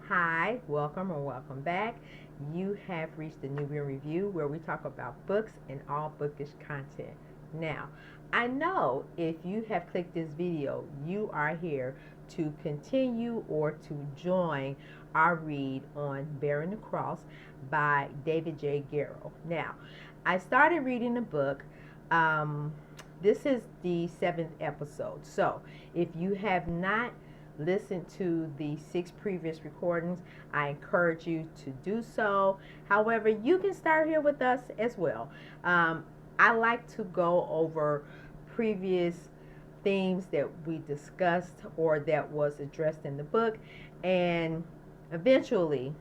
Hi, welcome or welcome back. You have reached the Nubian Review where we talk about books and all bookish content. Now, I know if you have clicked this video, you are here to continue or to join our read on Bearing the Cross by David J. Garrow. Now, I started reading the book. Um, this is the seventh episode. So, if you have not listen to the 6 previous recordings, I encourage you to do so. However, you can start here with us as well. I like to go over previous themes that we discussed or that was addressed in the book, and eventually,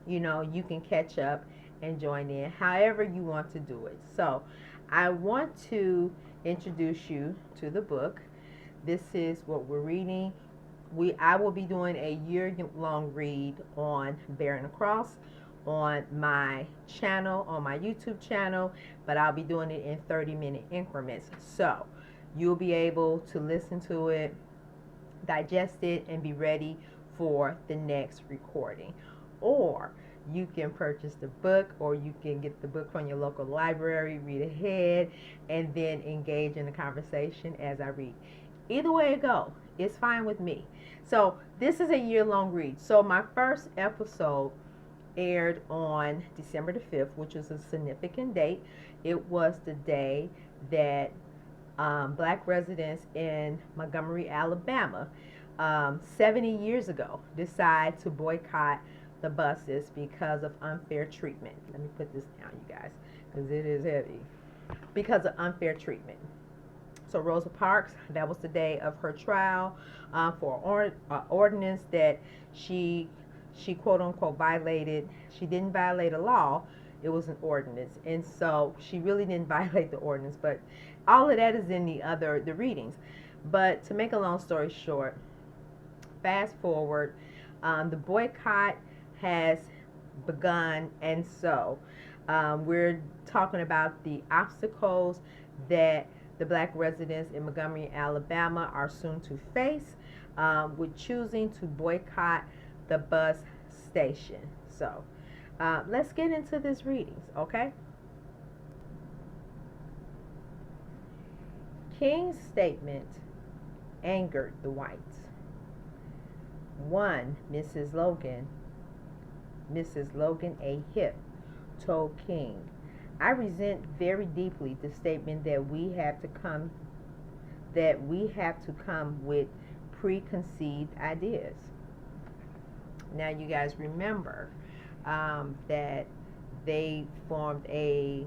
you can catch up and join in however you want to do it. So, I want to introduce you to the book. This is what we're reading. I will be doing a year-long read on Bearing the Cross on my channel, on my YouTube channel, but I'll be doing it in 30-minute increments. So you'll be able to listen to it, digest it, and be ready for the next recording. Or you can purchase the book, or you can get the book from your local library, read ahead, and then engage in the conversation as I read. Either way it go, it's fine with me. So this is a year-long read. So my first episode aired on December the 5th, which was a significant date. It was the day that black residents in Montgomery, Alabama, 70 years ago, decide to boycott the buses because of unfair treatment. Let me put this down, you guys, because it is heavy. Because of unfair treatment. So Rosa Parks, that was the day of her trial for ordinance that she quote unquote violated. She didn't violate a law, it was an ordinance, and so she really didn't violate the ordinance. But all of that is in the readings. But to make a long story short, fast forward, the boycott has begun, and so we're talking about the obstacles that the black residents in Montgomery, Alabama are soon to face with choosing to boycott the bus station. So let's get into this readings, okay? King's statement angered the whites. One Mrs. Logan A. Hip, told King, I resent very deeply the statement that we have to come with preconceived ideas. Now you guys remember that they formed a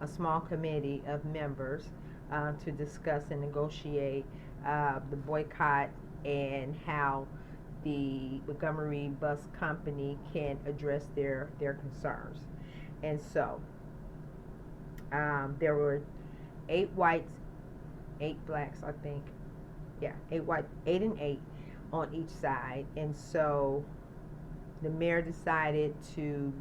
small committee of members to discuss and negotiate the boycott and how the Montgomery Bus Company can address their concerns. And so there were 8 whites, 8 blacks, I think. Yeah, 8 white, 8 and 8 on each side. And so the mayor decided to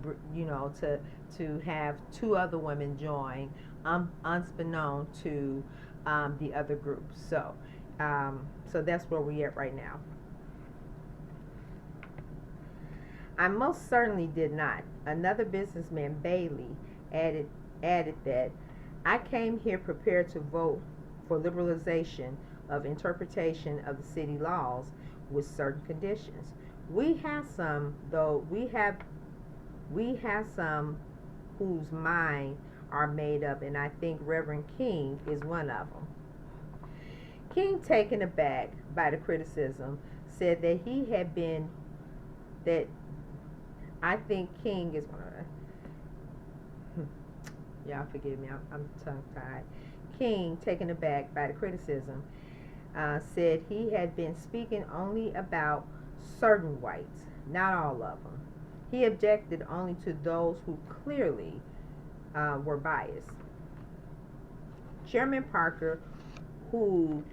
have 2 other women join, unbeknown to the other group. So that's where we're at right now. I most certainly did not. Another businessman, Bailey, added that I came here prepared to vote for liberalization of interpretation of the city laws with certain conditions. We have some whose mind are made up, and I think Reverend King is one of them. King, taken aback by the criticism, said that I think King is one of them. Y'all forgive me, I'm tongue-tied. King, taken aback by the criticism, said he had been speaking only about certain whites, not all of them. He objected only to those who clearly were biased. Chairman Parker, who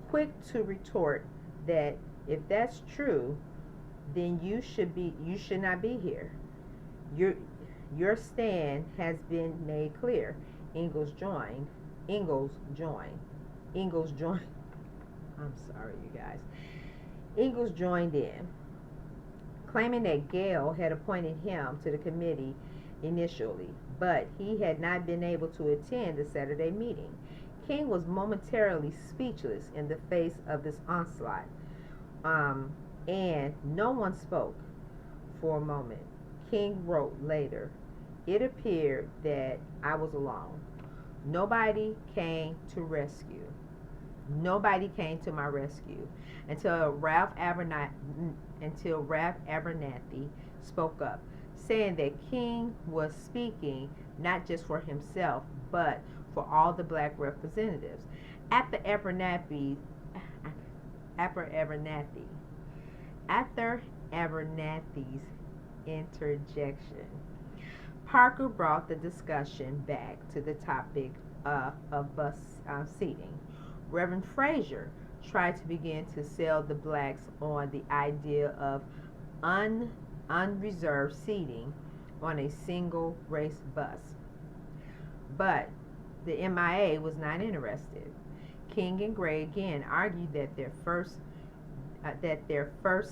quick to retort that if that's true, then you should not be here. Your stand has been made clear. Ingalls joined. I'm sorry, you guys. Ingalls joined in, claiming that Gale had appointed him to the committee initially, but he had not been able to attend the Saturday meeting. King was momentarily speechless in the face of this onslaught, and no one spoke for a moment. King wrote later, "It appeared that I was alone. Nobody came to rescue. Nobody came to my rescue until Ralph Abernathy spoke up, saying that King was speaking not just for himself, but for all the black representatives. After Abernathy, after Abernathy's interjection, Parker brought the discussion back to the topic of bus seating. Reverend Frazier tried to begin to sell the blacks on the idea of unreserved seating on a single race bus, but the MIA was not interested. King and Gray again argued that their first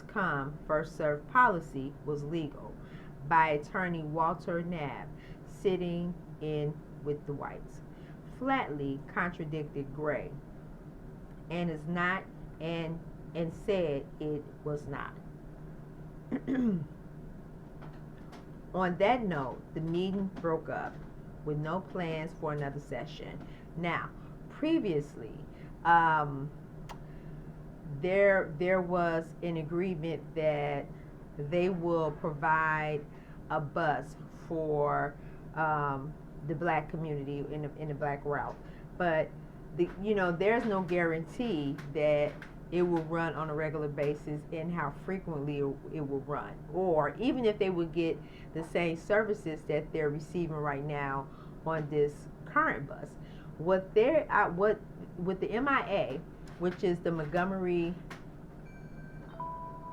come, first served policy was legal by attorney Walter Knapp, sitting in with the whites, flatly contradicted Gray and is not and said it was not. On that note, the meeting broke up with no plans for another session. Now, previously, there was an agreement that they will provide a bus for the black community in the black route, but there's no guarantee that it will run on a regular basis and how frequently it will run, or even if they would get the same services that they're receiving right now on this current bus. What with the MIA, which is the Montgomery.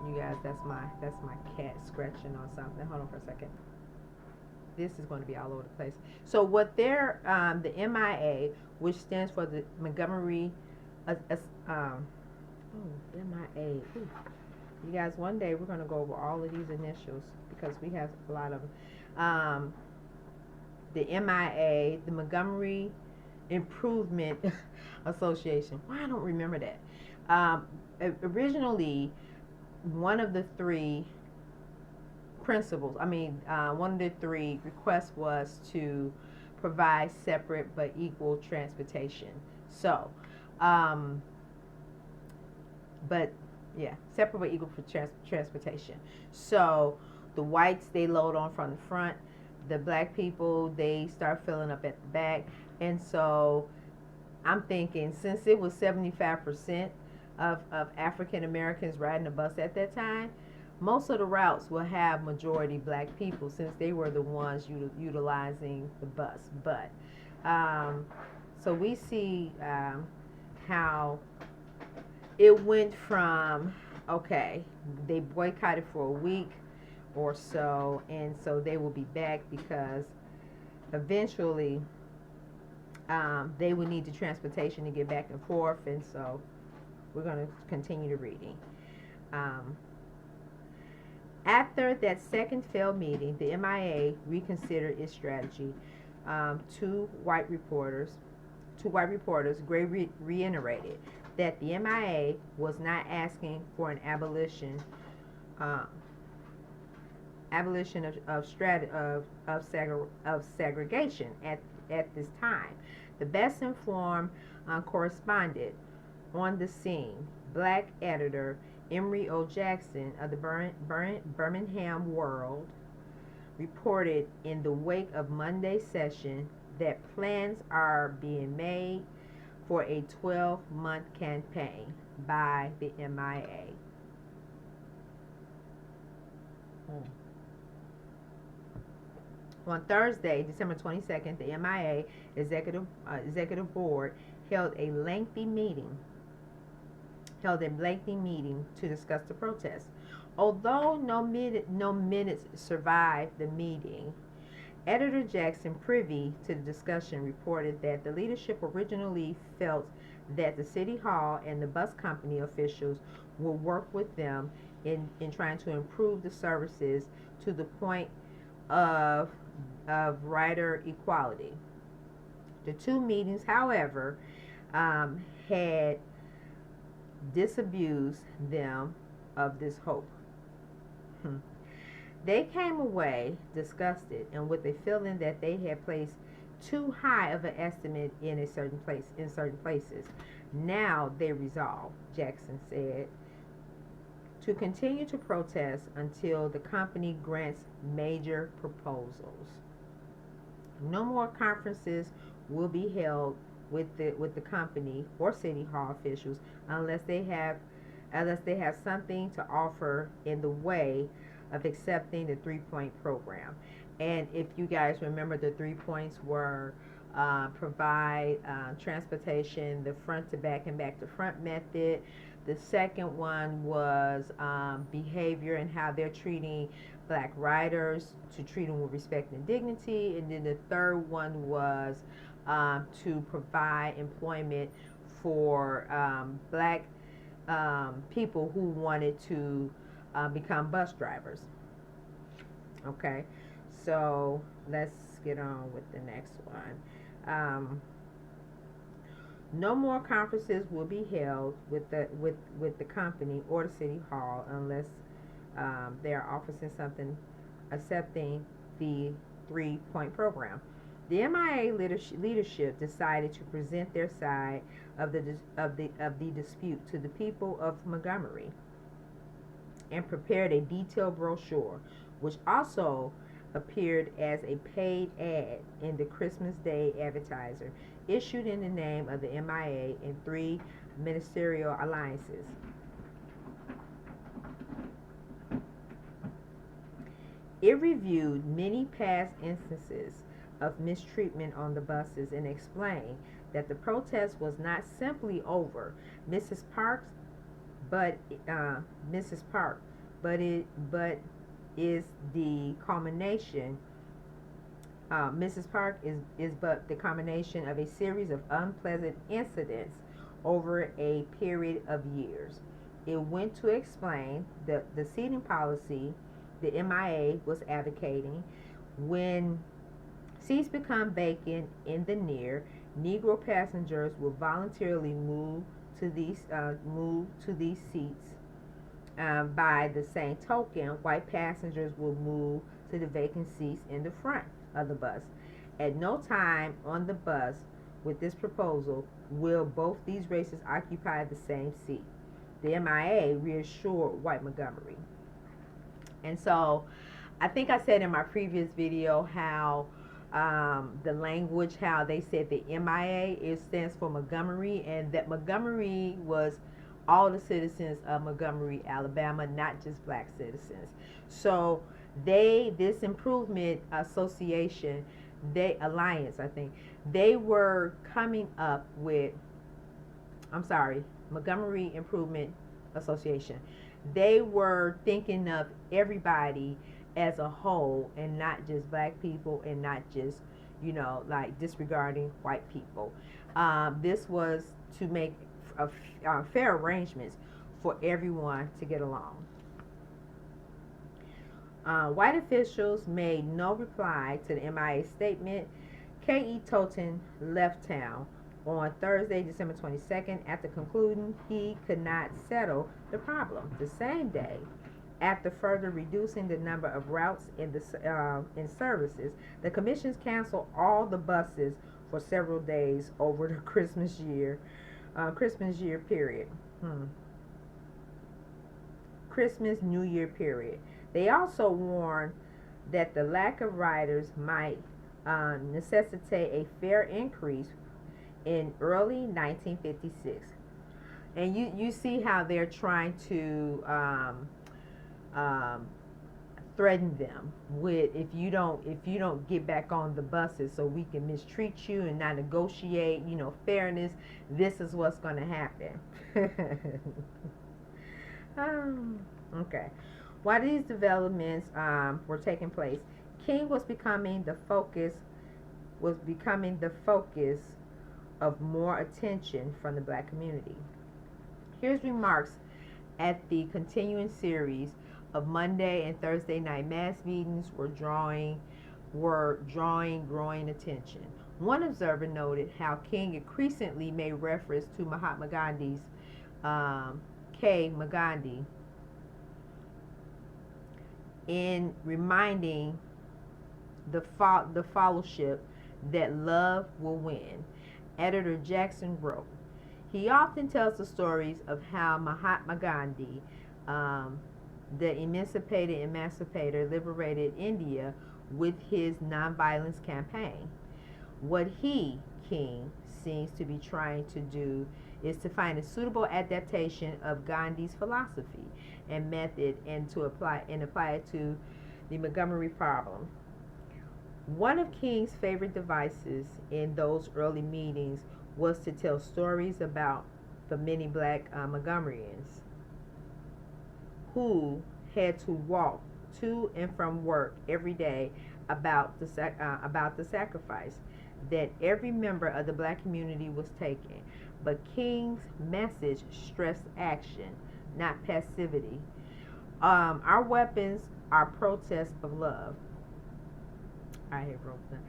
You guys, that's my cat scratching on something. Hold on for a second. This is going to be all over the place. So what they're the MIA, which stands for the Montgomery MIA. Ooh. You guys, one day we're going to go over all of these initials because we have a lot of them. The MIA, the Montgomery Improvement Association. Why I don't remember that. Originally, one of the three one of the three requests was to provide separate but equal transportation. So, separate but equal for transportation. So the whites, they load on from the front. The black people, they start filling up at the back. And so I'm thinking, since it was 75% of African Americans riding the bus at that time, most of the routes will have majority black people since they were the ones utilizing the bus. But so we see how it went from, okay, they boycotted for a week or so, and so they will be back because eventually they would need the transportation to get back and forth, and so we're going to continue the reading. After that second failed meeting, the MIA reconsidered its strategy. Two white reporters, Gray reiterated that the MIA was not asking for an abolition of segregation at this time. The best informed correspondent on the scene, black editor Emory O. Jackson of the Birmingham World, reported in the wake of Monday's session that plans are being made for a 12-month campaign by the MIA. On Thursday, December 22nd, the MIA Executive Board held a lengthy meeting to discuss the protest. Although no minutes survived the meeting, Editor Jackson, privy to the discussion, reported that the leadership originally felt that the city hall and the bus company officials will work with them in trying to improve the services to the point of rider equality. The two meetings, however, had disabused them of this hope. They came away disgusted and with a feeling that they had placed too high of an estimate in certain places. Now they resolve, Jackson said, to continue to protest until the company grants major proposals. No more conferences will be held with the company or city hall officials unless they have something to offer in the way of accepting the 3-point program. And if you guys remember, the 3 points were provide transportation, the front to back and back to front method. The second one was behavior and how they're treating black riders, to treat them with respect and dignity. And then the third one was to provide employment for black people who wanted to become bus drivers. Okay, so let's get on with the next one. No more conferences will be held with the company or the city hall unless they are offering something, accepting the 3-point program. The MIA leadership decided to present their side of the dispute to the people of Montgomery and prepared a detailed brochure, which also appeared as a paid ad in the Christmas Day Advertiser, issued in the name of the MIA and 3 ministerial alliances. It reviewed many past instances of mistreatment on the buses and explained that the protest was not simply over Mrs. Park, but is the culmination. Mrs. Park is but the combination of a series of unpleasant incidents over a period of years. It went to explain the seating policy the MIA was advocating. When seats become vacant in the near, Negro passengers will voluntarily move to these seats. By the same token, white passengers will move to the vacant seats in the front of the bus. At no time on the bus with this proposal will both these races occupy the same seat. The MIA reassured white Montgomery. And so I think I said in my previous video how the language, how they said the MIA, it stands for Montgomery, and that Montgomery was all the citizens of Montgomery, Alabama, not just black citizens. So this improvement association, alliance, I think, they were coming up with, Montgomery Improvement Association. They were thinking of everybody as a whole and not just black people and not just, like disregarding white people. This was to make fair arrangements for everyone to get along. White officials made no reply to the MIA statement. K.E. Totten left town on Thursday, December 22nd, after concluding he could not settle the problem. The same day, after further reducing the number of routes in services, the commissions canceled all the buses for several days over the Christmas year period. Christmas New Year period. They also warned that the lack of riders might necessitate a fare increase in early 1956. And you see how they're trying to threaten them with, if you don't get back on the buses, so we can mistreat you and not negotiate fairness, this is what's going to happen. Okay. While these developments were taking place, King was becoming the focus of more attention from the black community. Here's remarks at the continuing series of Monday and Thursday night mass meetings were drawing growing attention. One observer noted how King increasingly made reference to Mahatma Gandhi's K. Magandhi in reminding the fellowship that love will win. Editor Jackson wrote, he often tells the stories of how Mahatma Gandhi, the emancipator, liberated India with his nonviolence campaign. What he, King, seems to be trying to do is to find a suitable adaptation of Gandhi's philosophy and method and to apply it to the Montgomery problem. One of King's favorite devices in those early meetings was to tell stories about the many black Montgomeryans who had to walk to and from work every day about the sacrifice that every member of the black community was taking. But King's message stressed action, not passivity. Our weapons are protests of love. I have wrote that.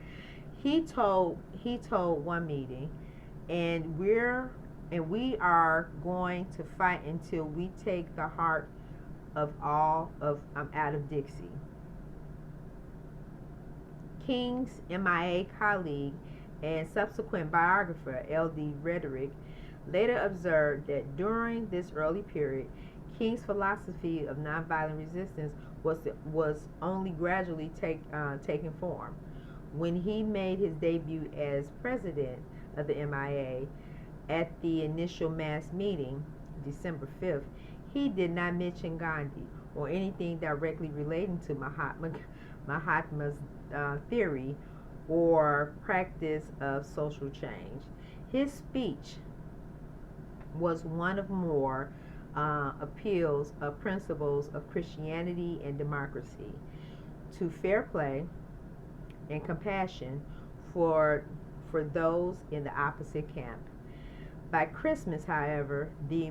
He told one meeting, and we are going to fight until we take the heart of all of out of Dixie. King's MIA colleague and subsequent biographer L.D. Rederick later observed that during this early period, King's philosophy of nonviolent resistance was only gradually taking form. When he made his debut as president of the MIA at the initial mass meeting, December 5th, he did not mention Gandhi or anything directly relating to Mahatma's theory or practice of social change. His speech was one of more appeals of principles of Christianity and democracy, to fair play and compassion for those in the opposite camp. By Christmas, however, the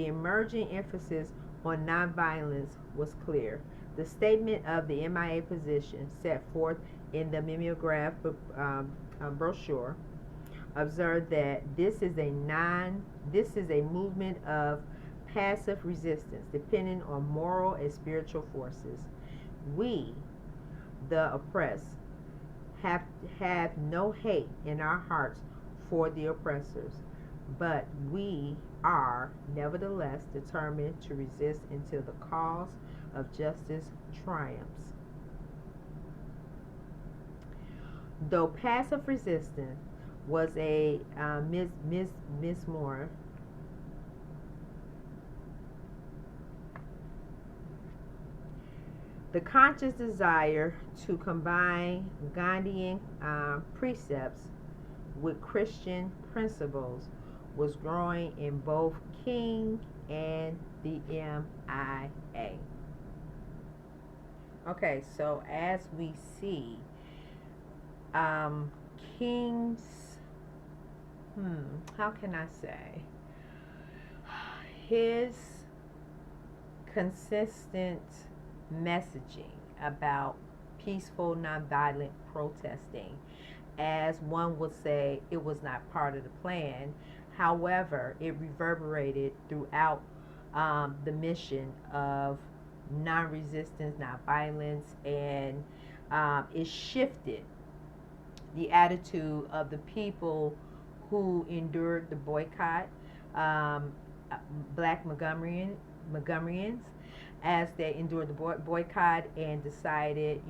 emerging emphasis on nonviolence was clear. The statement of the MIA position set forth in the mimeograph brochure observed that this is a movement of passive resistance dependent on moral and spiritual forces. We, the oppressed, have no hate in our hearts for the oppressors, but we are nevertheless determined to resist until the cause of justice triumphs. Though passive resistance was a misnomer, the conscious desire to combine Gandhian precepts with Christian principles was growing in both King and the MIA. Okay, so as we see, King's, how can I say, his consistent messaging about peaceful, nonviolent protesting, as one would say, it was not part of the plan. However, it reverberated throughout the mission of non-resistance, nonviolence, and it shifted the attitude of the people who endured the boycott, black Montgomeryans, as they endured the boycott and decided,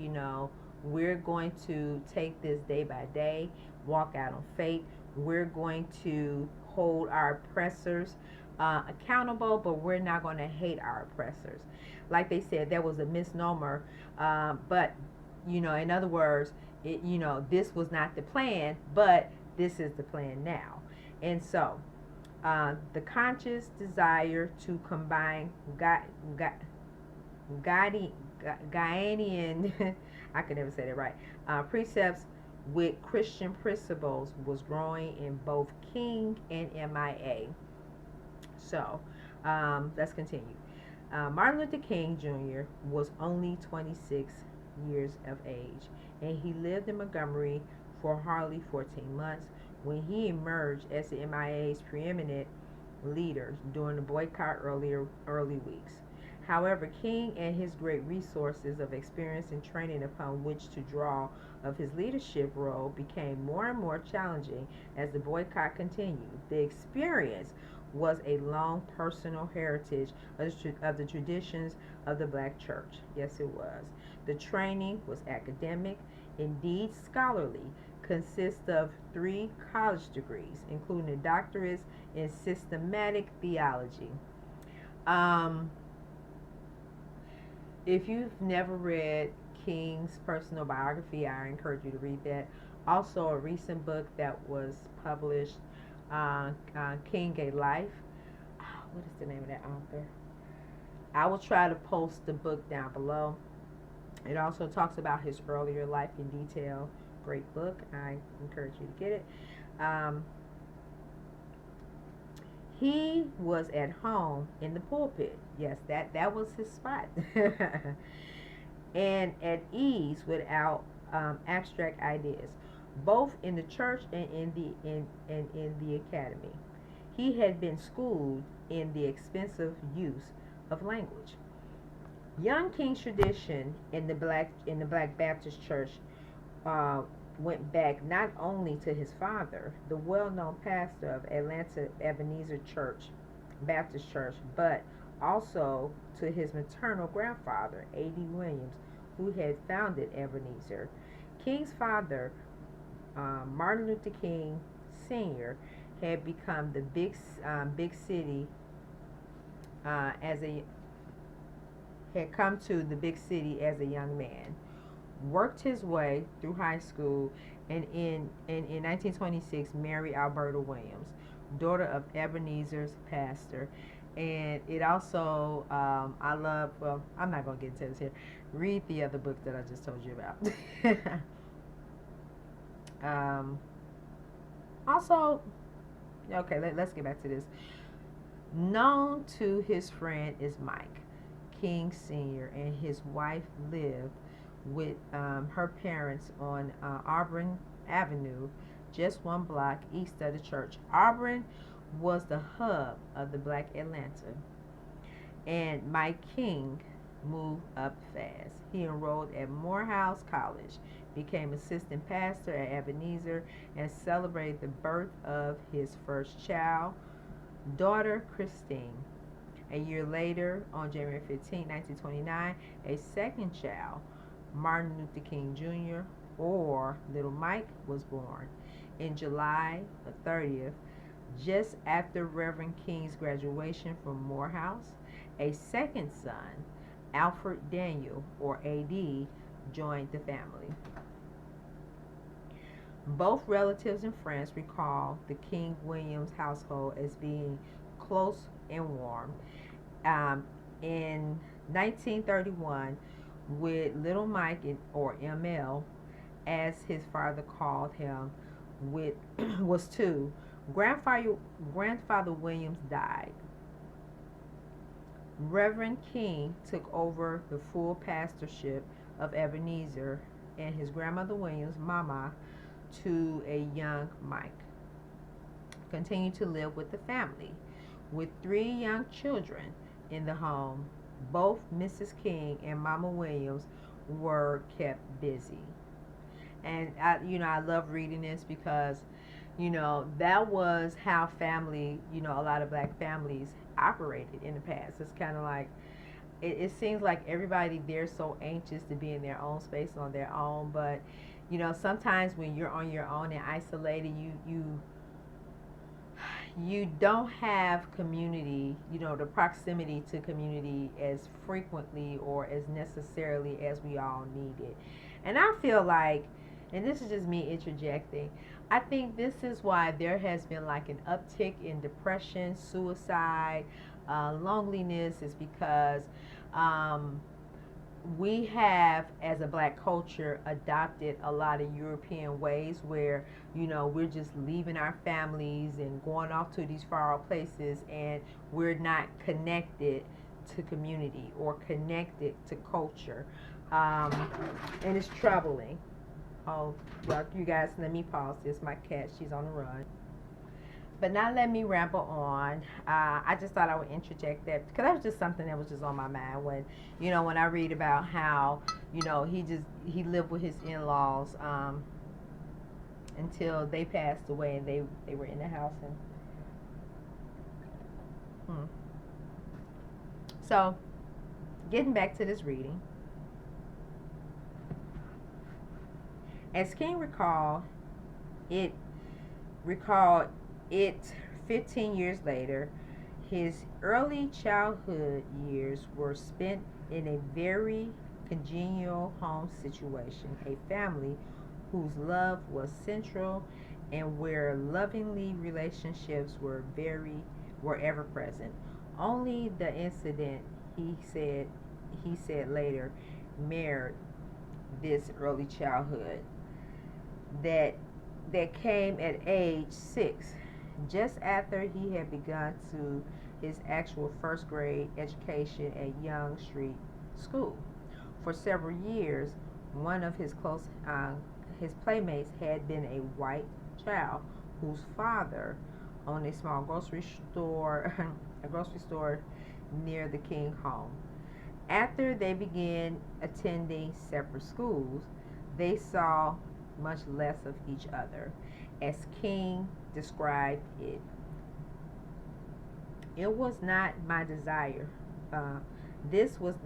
we're going to take this day by day, walk out on faith. We're going to hold our oppressors accountable, but we're not going to hate our oppressors. Like they said, that was a misnomer, but in other words, this was not the plan, but this is the plan now. And so the conscious desire to combine Gandhian I can never say that right, precepts with Christian principles was growing in both King and MIA. So let's continue. Martin Luther King Jr. was only 26 years of age, and he lived in Montgomery for hardly 14 months when he emerged as the MIA's preeminent leader during the boycott early weeks. However, King and his great resources of experience and training upon which to draw of his leadership role became more and more challenging as the boycott continued. The experience was a long personal heritage of the traditions of the black church. Yes, it was. The training was academic, indeed scholarly, consists of 3 college degrees, including a doctorate in systematic theology. Um, if you've never read King's personal biography, I encourage you to read that. Also, a recent book that was published, King A Life. What is the name of that author? I will try to post the book down below. It also talks about his earlier life in detail. Great book. I encourage you to get it. Um, he was at home in the pulpit. Yes, that was his spot. And at ease without abstract ideas, both in the church and in the academy. He had been schooled in the expensive use of language. Young King's tradition in the Black Baptist Church uh, went back not only to his father, the well-known pastor of Atlanta Ebenezer Church, Baptist Church, but also to his maternal grandfather, A.D. Williams, who had founded Ebenezer. King's father, Martin Luther King Sr., had become the big city as a had come to the big city as a young man, worked his way through high school, and in 1926 married Alberta Williams, daughter of Ebenezer's pastor. And it also, I love, well, I'm not going to get into this here. Read the other book that I just told you about. Also, okay, let's get back to this. Known to his friend is Mike King Sr., and his wife lived with her parents on Auburn Avenue, just 1 block east of the church. Auburn was the hub of the Black Atlanta, and Mike King moved up fast. He enrolled at Morehouse College, became assistant pastor at Ebenezer, and celebrated the birth of his first child, daughter Christine. A year later, on January 15, 1929, a second child, Martin Luther King Jr., or Little Mike, was born. In July 30th, just after Reverend King's graduation from Morehouse, a second son, Alfred Daniel, or A.D., joined the family. Both relatives and friends recall the King-Williams household as being close and warm. In 1931, with Little Mike, or ML, as his father called him, was 2, Grandfather Williams died. Reverend King took over the full pastorship of Ebenezer, and his grandmother Williams, Mama, to a young Mike, continued to live with the family. With 3 young children in the home, both Mrs. King and Mama Williams were kept busy. And I love reading this because, that was how family, a lot of black families operated in the past. It's kind of like, it seems like everybody, they're so anxious to be in their own space on their own, but sometimes when you're on your own and isolated, you don't have community, the proximity to community as frequently or as necessarily as we all need it. And I feel like, and this is just me interjecting, I think this is why there has been like an uptick in depression, suicide, loneliness, is because we have, as a black culture, adopted a lot of European ways where, we're just leaving our families and going off to these far off places, and we're not connected to community or connected to culture. Um, and it's troubling. Oh, well, you guys, let me pause this. My cat, she's on the run. But now let me ramble on. I just thought I would interject that because that was just something that was just on my mind when I read about how, he lived with his in-laws until they passed away and they were in the house and. So, getting back to this reading, as King it recalled it 15 years later. His early childhood years were spent in a very congenial home situation, a family whose love was central and where lovingly relationships were ever present. Only the incident he said later marred this early childhood that came at age 6, just after he had begun his actual first grade education at Young Street School. For several years, one of his playmates had been a white child whose father owned a small grocery store, a grocery store near the King home. After they began attending separate schools, they saw much less of each other. As King described it, it was not my desire. This was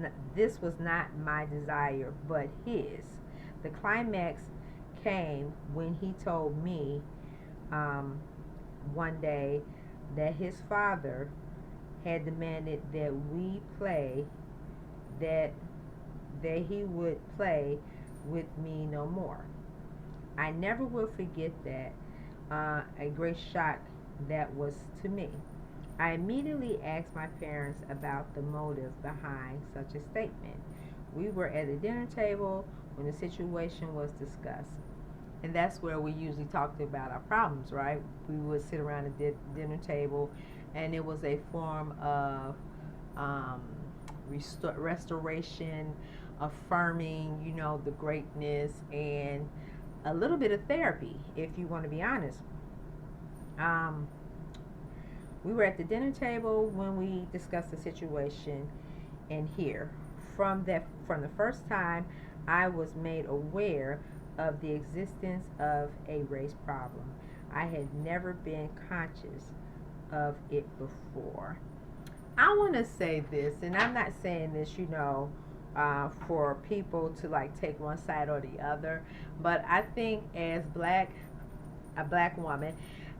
not my desire, but his. The climax came when he told me one day that his father had demanded that we play that he would play with me no more. I never will forget that. A great shock that was to me. I immediately asked my parents about the motive behind such a statement. We were at a dinner table when the situation was discussed. And that's where we usually talked about our problems, right? We would sit around a dinner table, and it was a form of restoration, affirming, the greatness, and a little bit of therapy, if you want to be honest. We were at the dinner table when we discussed the situation, and here, from the first time, I was made aware of the existence of a race problem. I had never been conscious of it before. I want to say this, and I'm not saying this, for people to like take one side or the other, but I think as a black woman,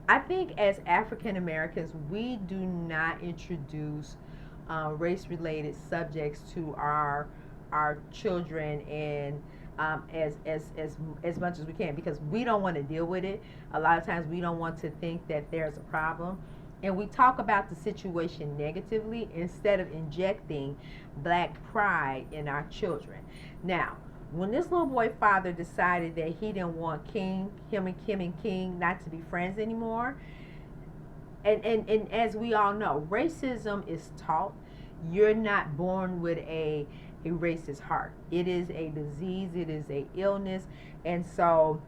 I think as African Americans, we do not introduce race-related subjects to our children and as much as we can, because we don't want to deal with it. A lot of times we don't want to think that there's a problem, and we talk about the situation negatively instead of injecting black pride in our children. Now, when this little boy father decided that he didn't want him and King not to be friends anymore, and as we all know, racism is taught. You're not born with a racist heart. It is a disease, it is a illness, and so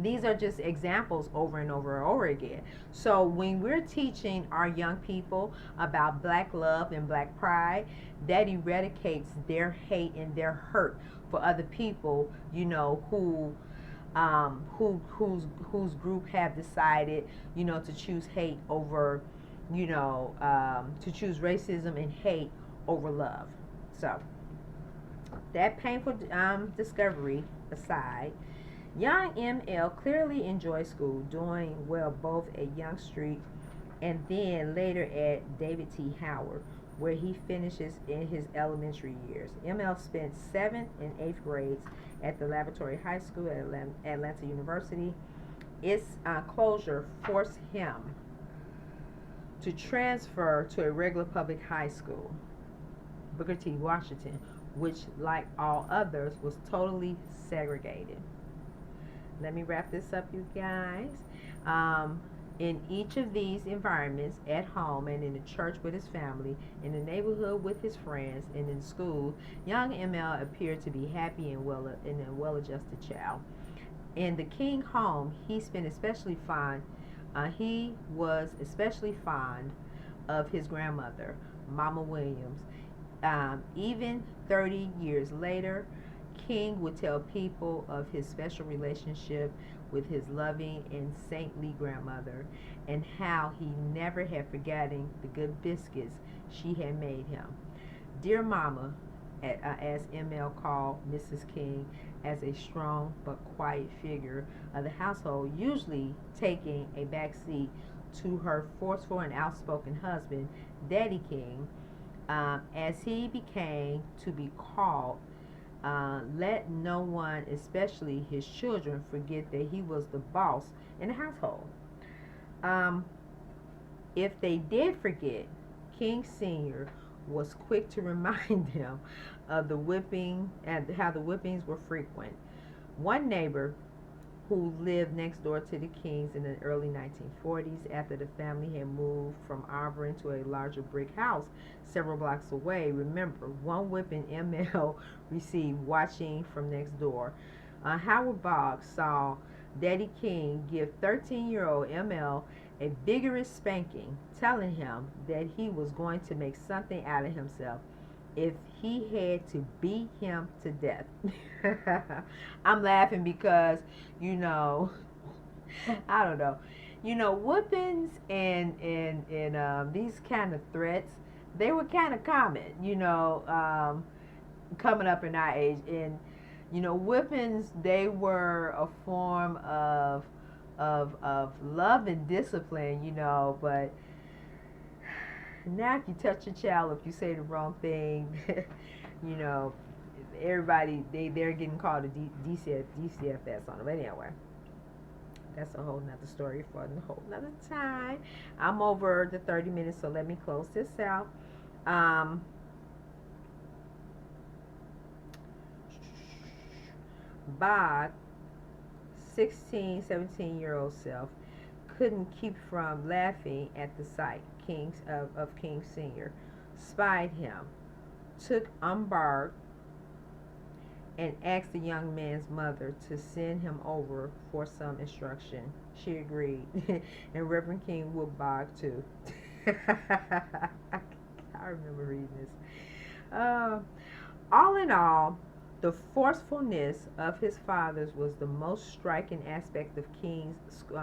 these are just examples over and over and over again. So when we're teaching our young people about black love and black pride, that eradicates their hate and their hurt for other people, whose group have decided, to choose hate over, to choose racism and hate over love. So that painful discovery aside, young ML clearly enjoyed school, doing well both at Young Street and then later at David T. Howard, where he finishes in his elementary years. ML spent 7th and 8th grades at the Laboratory High School at Atlanta University. Its closure forced him to transfer to a regular public high school, Booker T. Washington, which, like all others, was totally segregated. Let me wrap this up, you guys. Um, in each of these environments, at home and in the church with his family, in the neighborhood with his friends, and in school, young ML appeared to be happy and a well-adjusted child. In the King home, he was especially fond of his grandmother, Mama Williams. Even 30 years later, King would tell people of his special relationship with his loving and saintly grandmother and how he never had forgotten the good biscuits she had made him. Dear Mama, as ML called Mrs. King, as a strong but quiet figure of the household, usually taking a back seat to her forceful and outspoken husband, Daddy King, as he became to be called. Let no one, especially his children, forget that he was the boss in the household. Um, if they did forget, King Sr. was quick to remind them of the whipping and how the whippings were frequent. One neighbor who lived next door to the Kings in the early 1940s after the family had moved from Auburn to a larger brick house several blocks away. Remember, one whipping ML received watching from next door. Howard Boggs saw Daddy King give 13-year-old ML a vigorous spanking, telling him that he was going to make something out of himself if he had to beat him to death. I'm laughing because, you know, I don't know. Whoopings and these kind of threats, they were kind of common, coming up in our age. And, whippings, they were a form of love and discipline, but now if you touch your child, if you say the wrong thing, you know, everybody, they're getting called a DCFS on them. But anyway, that's a whole nother story for a whole nother time. I'm over the 30 minutes, so let me close this out. Bob, 16, 17-year-old self, couldn't keep from laughing at the sight of King Sr. Spied him, took Umbar and asked the young man's mother to send him over for some instruction. She agreed, and Reverend King would bog too. I remember reading this. All in all, the forcefulness of his father's was the most striking aspect of King's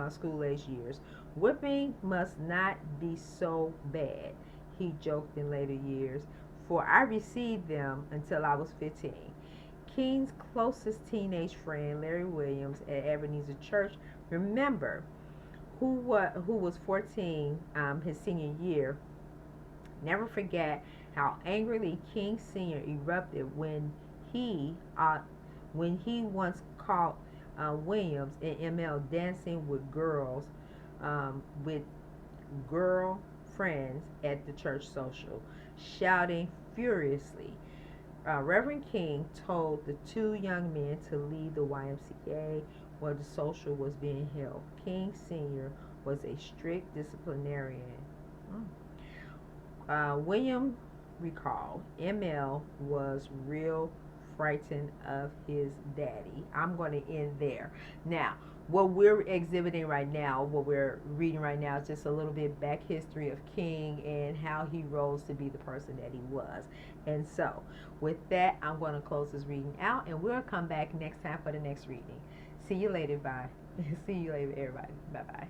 school-age years. Whipping must not be so bad, he joked in later years, for I received them until I was 15. King's closest teenage friend, Larry Williams, at Ebenezer Church, remember, who was 14 his senior year, never forget how angrily King Sr. erupted when he once caught Williams and ML dancing with with girl friends at the church social, shouting furiously. Reverend King told the two young men to leave the YMCA where the social was being held. King Sr. was a strict disciplinarian. William recalled, ML was real frightened of his daddy. I'm going to end there. Now, what we're exhibiting right now, what we're reading right now, is just a little bit back history of King and how he rose to be the person that he was. And so, with that, I'm going to close this reading out, and we'll come back next time for the next reading. See you later. Bye. See you later, everybody. Bye-bye.